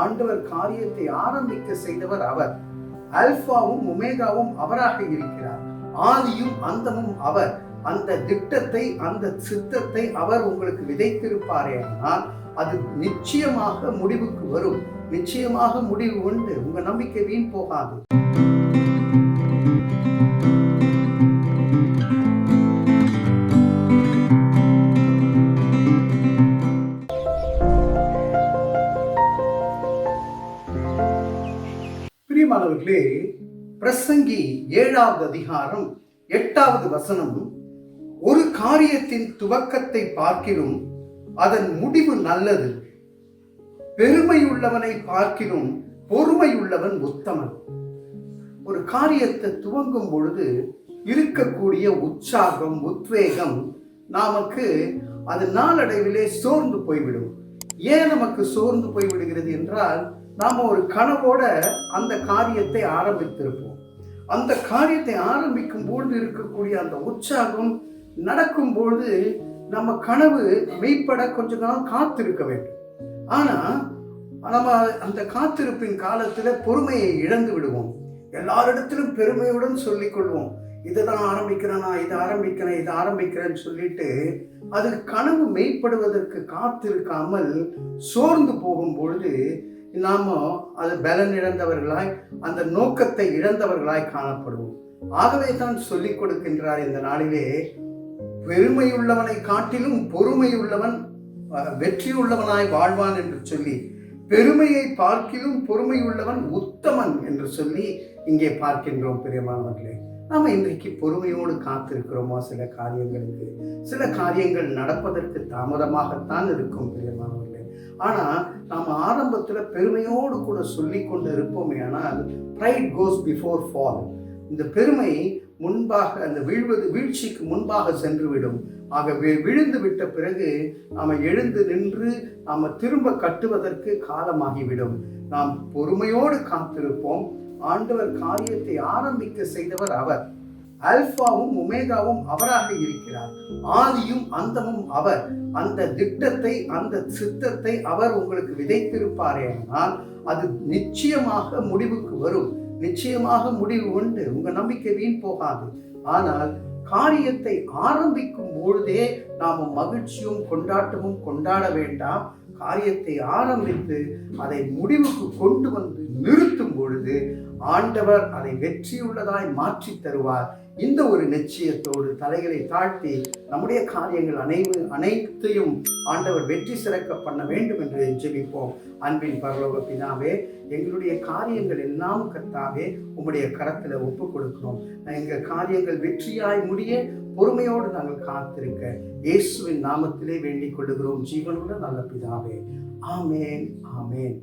ஆண்டவர் காரியத்தை ஆரம்பிக்க செய்தவர் அவர். அல்பாவும் ஒமேகாவும் அவராக இருக்கிறார். ஆதியும் அந்தமும் அவர். அந்த திட்டத்தை, அந்த சித்தத்தை அவர் உங்களுக்கு விதைத்திருப்பாரே ஆனால் அது நிச்சயமாக முடிவுக்கு வரும். நிச்சயமாக முடிவு உண்டு. உங்க நம்பிக்கை வீண் போகாது. பிரியமானவர்களே, பிரசங்கி 7வது அதிகாரம் 8வது வசனம், ஒரு காரியத்தின் துவக்கத்தை பார்க்கிலும் அதன் முடிவு நல்லது, பெருமையுள்ளவனை பார்க்கிலும் பொறுமையுள்ளவன் உத்தமன். ஒரு காரியத்தை துவங்கும் பொழுது இருக்கக்கூடிய உற்சாகம், உத்வேகம் நமக்கு அது நாளடைவிலே சோர்ந்து போய்விடும். ஏன் நமக்கு சோர்ந்து போய்விடுகிறது என்றால், நாம ஒரு கனவோட அந்த காரியத்தை ஆரம்பித்திருப்போம். அந்த காரியத்தை ஆரம்பிக்கும் பொழுது இருக்கக்கூடிய அந்த உற்சாகம், நடக்கும் பொழுது நம்ம கனவு மெய்ப்பட கொஞ்ச காலம் காத்திருக்க வேண்டும். ஆனா நம்ம அந்த காத்திருப்பின் காலத்துல பொறுமையை இழந்து விடுவோம். எல்லாரிடத்திலும் பெருமையுடன் சொல்லிக் கொள்வோம், இதைதான் ஆரம்பிக்கிறேனா, இதை ஆரம்பிக்கிறேன்னு சொல்லிட்டு அது கனவு மெய்ப்படுவதற்கு காத்திருக்காமல் சோர்ந்து போகும் பொழுது நாம அது பலன் இழந்தவர்களாய், அந்த நோக்கத்தை இழந்தவர்களாய் காணப்படுவோம். ஆகவே தான் சொல்லிக் கொடுக்கின்றார் இந்த நாளிலே, பெருமையுள்ளவனை காட்டிலும் பொறுமையுள்ளவன் வெற்றியுள்ளவனாய் வாழ்வான் என்று சொல்லி, பெருமையை பார்க்கிலும் பொறுமையுள்ளவன் உத்தமன் என்று சொல்லி இங்கே பார்க்கின்றோம். பிரியமானவர்களே, நாம இன்றைக்கு பொறுமையோடு காத்திருக்கிறோமோ? சில காரியங்களுக்கு, சில காரியங்கள் நடப்பதற்கு தாமதமாகத்தான் இருக்கும் பிரியமானவர்களே. ஆனா நாம ஆரம்பத்துல பெருமையோடு கூட சொல்லி கொண்டு இருப்போமே ஆனால், pride goes before fall. இந்த பெருமை முன்பாக, அந்த வீழ்ச்சிக்கு முன்பாக சென்றுவிடும். ஆக விழுந்து விட்ட பிறகு நாம எழுந்து நின்று நாம திரும்ப கட்டுவதற்கு காலமாகிவிடும். நாம் பொறுமையோடு காத்திருப்போம். ஆண்டவர் காரியத்தை ஆரம்பிக்க செய்தவர் அவர். அல்பாவும் ஒமேகாவும் அவராக இருக்கிறார். ஆதியும் அந்தமும் அவர். அந்த திட்டத்தை, அந்த சித்தத்தை அவர் உங்களுக்கு விதைத்திருப்பாரே ஆனால் அது நிச்சயமாக முடிவுக்கு வரும். நிச்சயமாக முடிவு உண்டு. உங்க நம்பிக்கை வீண் போகாது. ஆனால் காரியத்தை ஆரம்பிக்கும் பொழுதே நாம மகிழ்ச்சியும் கொண்டாட்டமும் கொண்டாட வேண்டாம். காரியத்தை ஆரம்பித்து அதை முடிவுக்கு கொண்டு வந்து நிறுத்தும் பொழுது ஆண்டவர் அதை வெற்றியுள்ளதாய் மாற்றி தருவார். இந்த ஒரு நிச்சயத்தோடு தலைகளை தாழ்த்தி நம்முடைய காரியங்கள் அனைத்தையும் ஆண்டவர் வெற்றி சிறக்க பண்ண வேண்டும் என்று ஜெபிப்போம். அன்பின் பரலோக பிதாவே, எங்களுடைய காரியங்கள் எல்லாம் கர்த்தாவே உம்முடைய கரத்தில் ஒப்பு கொடுக்கிறோம். எங்கள் காரியங்கள் வெற்றியாய் முடிய பொறுமையோடு நாங்கள் காத்திருக்க இயேசுவின் நாமத்திலே வேண்டிக் கொள்ளுகிறோம். ஜீவனுள்ள நல்ல பிதாவே, ஆமேன், ஆமேன்.